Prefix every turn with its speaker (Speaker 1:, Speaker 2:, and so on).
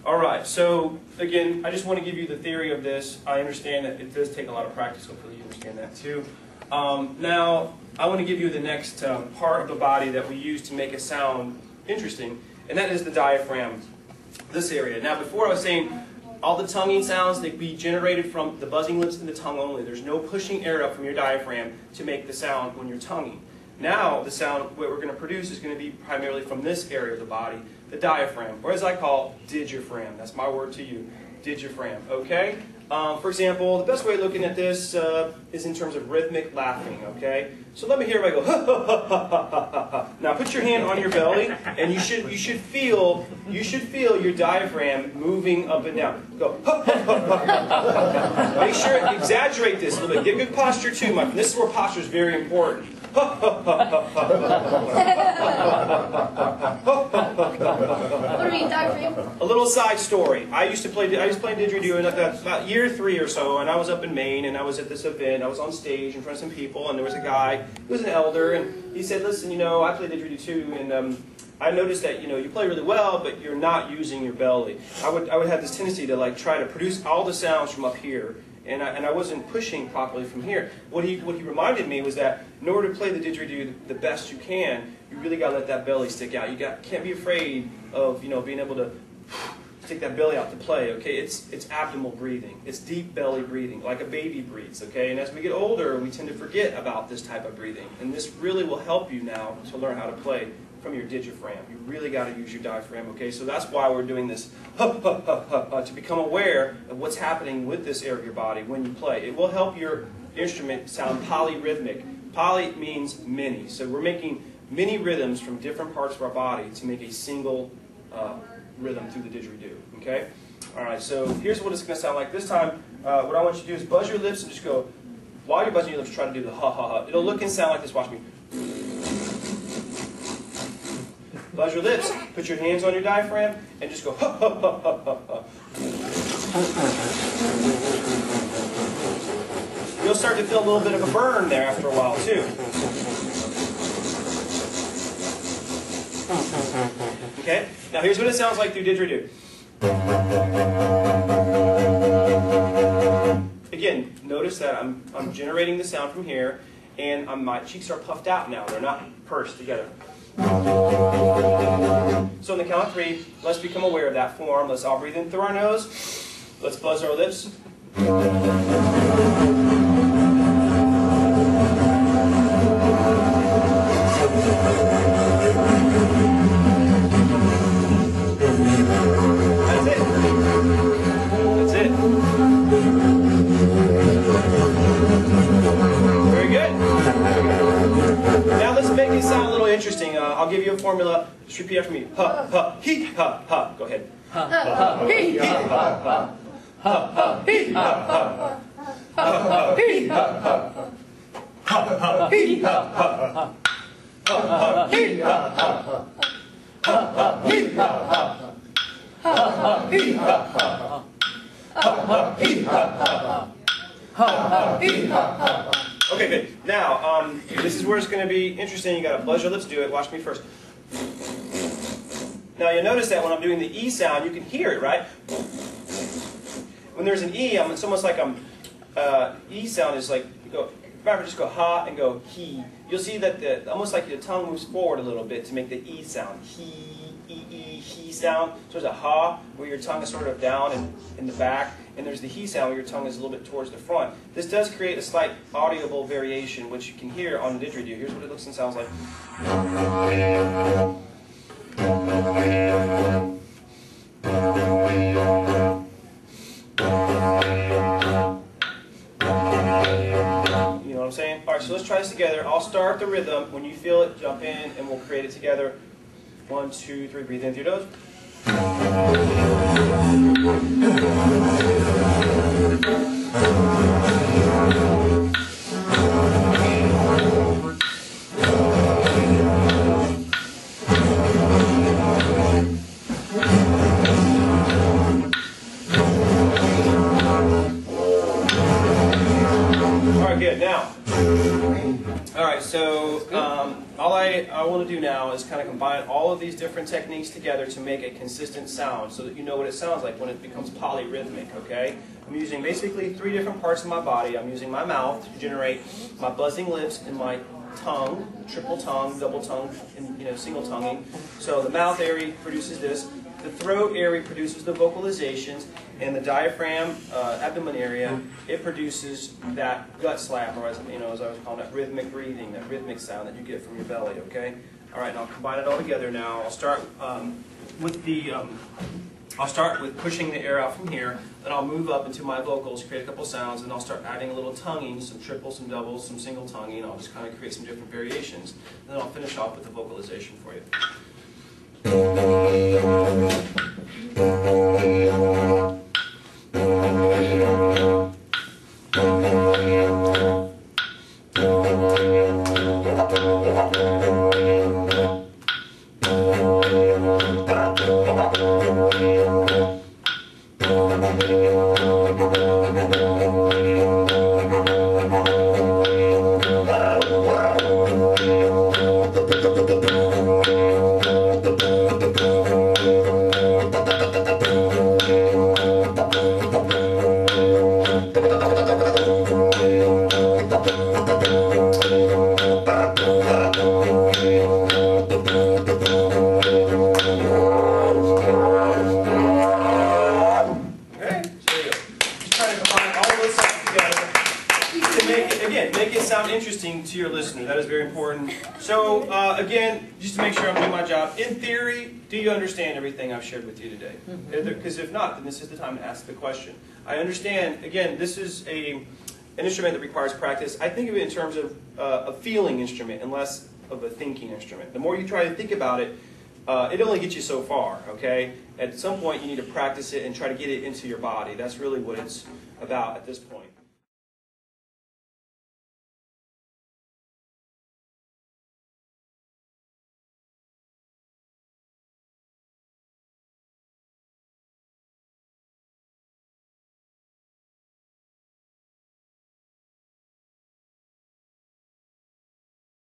Speaker 1: All right, so again, I just want to give you the theory of this. I understand that it does take a lot of practice. Hopefully you understand that too. Now, I want to give you the next part of the body that we use to make a sound interesting, and that is the diaphragm, this area. Now, before I was saying all the tonguing sounds, they be generated from the buzzing lips and the tongue only. There's no pushing air up from your diaphragm to make the sound when you're tonguing. Now, the sound, what we're going to produce is going to be primarily from this area of the body, the diaphragm, or as I call, diaphragm. That's my word to you, diaphragm, okay? For example, the best way of looking at this is in terms of rhythmic laughing, okay? So let me hear everybody go, ha, ha, ha, ha, ha, ha, ha. Now put your hand on your belly, and you should feel your diaphragm moving up and down. Go, ha, ha, ha, ha, ha. Make sure, exaggerate this a little bit. Get good posture too, my friend. This is where posture is very important.
Speaker 2: What do you mean, diaphragm?
Speaker 1: A little side story. I used to play didgeridoo in about year 3 or so, and I was up in Maine, and I was at this event. I was on stage in front of some people, and there was a guy who was an elder, and he said, "Listen, you know, I play didgeridoo too, and I noticed that you play really well, but you're not using your belly." I would have this tendency to like try to produce all the sounds from up here. And I wasn't pushing properly from here. What he reminded me was that in order to play the didgeridoo the best you can, you really got to let that belly stick out. You can't be afraid of being able to stick that belly out to play. Okay, it's abdominal breathing. It's deep belly breathing, like a baby breathes. Okay, and as we get older, we tend to forget about this type of breathing. And this really will help you now to learn how to play from your diaphragm. You really got to use your diaphragm, okay? So that's why we're doing this to become aware of what's happening with this area of your body when you play. It will help your instrument sound polyrhythmic. Poly means many. So we're making many rhythms from different parts of our body to make a single rhythm through the didgeridoo, okay? All right, so here's what it's going to sound like. This time, what I want you to do is buzz your lips and just go, while you're buzzing your lips, try to do the ha-ha-ha. It'll look and sound like this. Watch me. Buzz your lips, put your hands on your diaphragm, and just go ha ha ha ha ha ha. You'll start to feel a little bit of a burn there after a while too. Okay, now here's what it sounds like through didgeridoo. Again, notice that I'm generating the sound from here, and my cheeks are puffed out now. They're not pursed together. So on the count of 3, let's become aware of that form. Let's all breathe in through our nose. Let's buzz our lips. That's it. That's it. Very good. Now let's make it sound a little interesting. I'll give you a formula. Just repeat after me. Ha, ha, he, ha, ha. Go ahead. Ha, ha, he, ha, ha. Ha, ha, he, ha, ha. Ha, ha, he, ha, ha. Ha, ha, he, ha, ha. Ha, ha, he, ha, ha. Ha, ha, he, ha, ha. Ha, ha, he, ha, ha. Ha, ha, he, ha, ha. Ha, ha, he, ha, ha. Okay, good. Now, this is where it's going to be interesting. You got to buzz your lips, do it. Watch me first. Now, you notice that when I'm doing the E sound, you can hear it, right? When there's an E, it's almost like E sound is like, you go, remember, just go ha and go he. You'll see that almost like the tongue moves forward a little bit to make the E sound. He sound. So there's a ha where your tongue is sort of down and in the back, and there's the he sound where your tongue is a little bit towards the front. This does create a slight audible variation, which you can hear on the didgeridoo. Here's what it looks and sounds like. You know what I'm saying? All right, so let's try this together. I'll start the rhythm. When you feel it, jump in, and we'll create it together. 1, 2, 3. Breathe in through your nose. All right, good. Now, All right, so all I want to do now is kind of combine all of these different techniques together to make a consistent sound so that you know what it sounds like when it becomes polyrhythmic, okay? I'm using basically 3 different parts of my body. I'm using my mouth to generate my buzzing lips and my tongue, triple tongue, double tongue, and single tonguing. So the mouth area produces this. The throat area produces the vocalizations, and the diaphragm, abdomen area, it produces that gut slap, or as I was calling that rhythmic breathing, that rhythmic sound that you get from your belly. Okay. All right. And I'll combine it all together now. I'll start with pushing the air out from here. Then I'll move up into my vocals, create a couple sounds, and I'll start adding a little tonguing, some triples, some doubles, some single tonguing. I'll just kind of create some different variations. And then I'll finish off with the vocalization for you. Make it sound interesting to your listener. That is very important. So, again, just to make sure I'm doing my job, in theory, do you understand everything I've shared with you today? Because if not, then this is the time to ask the question. I understand, again, this is an instrument that requires practice. I think of it in terms of a feeling instrument and less of a thinking instrument. The more you try to think about it, it only gets you so far, okay? At some point, you need to practice it and try to get it into your body. That's really what it's about at this point.